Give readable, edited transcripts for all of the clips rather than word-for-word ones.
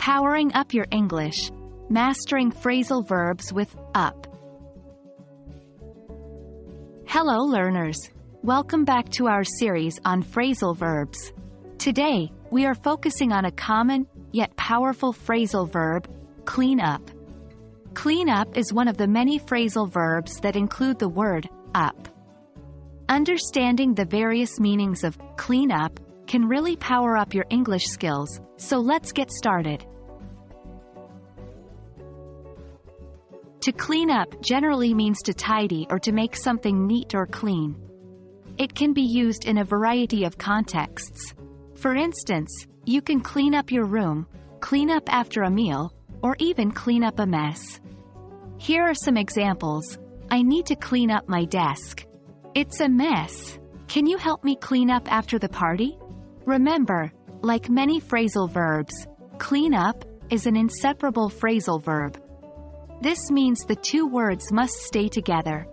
Powering up your English. Mastering phrasal verbs with up. Hello learners. Welcome back to our series on phrasal verbs. Today, we are focusing on a common, yet powerful phrasal verb, clean up. Clean up is one of the many phrasal verbs that include the word up. Understanding the various meanings of clean up can really power up your English skills, so let's get started. To clean up generally means to tidy or to make something neat or clean. It can be used in a variety of contexts. For instance, you can clean up your room, clean up after a meal, or even clean up a mess. Here are some examples. I need to clean up my desk. It's a mess. Can you help me clean up after the party? Remember, like many phrasal verbs, clean up is an inseparable phrasal verb. This means the two words must stay together.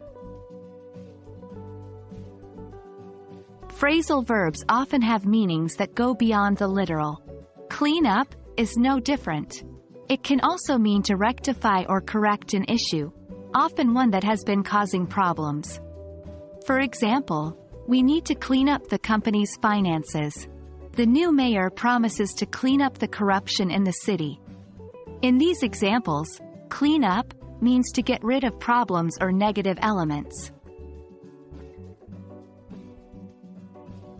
Phrasal verbs often have meanings that go beyond the literal. Clean up is no different. It can also mean to rectify or correct an issue, often one that has been causing problems. For example, we need to clean up the company's finances. The new mayor promises to clean up the corruption in the city. In these examples, clean up means to get rid of problems or negative elements.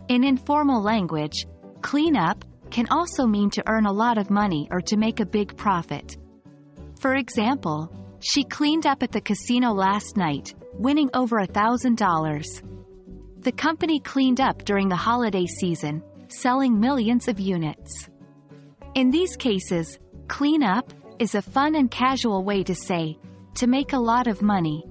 In informal language, clean up can also mean to earn a lot of money or to make a big profit. For example, she cleaned up at the casino last night, winning over $1,000. The company cleaned up during the holiday season, selling millions of units. In these cases, clean up is a fun and casual way to say, to make a lot of money.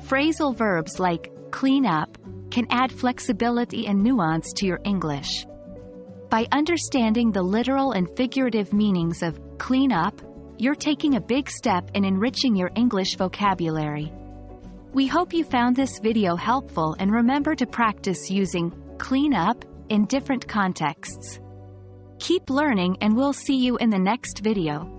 Phrasal verbs like clean up can add flexibility and nuance to your English. By understanding the literal and figurative meanings of clean up, you're taking a big step in enriching your English vocabulary. We hope you found this video helpful and remember to practice using clean up in different contexts. Keep learning and we'll see you in the next video.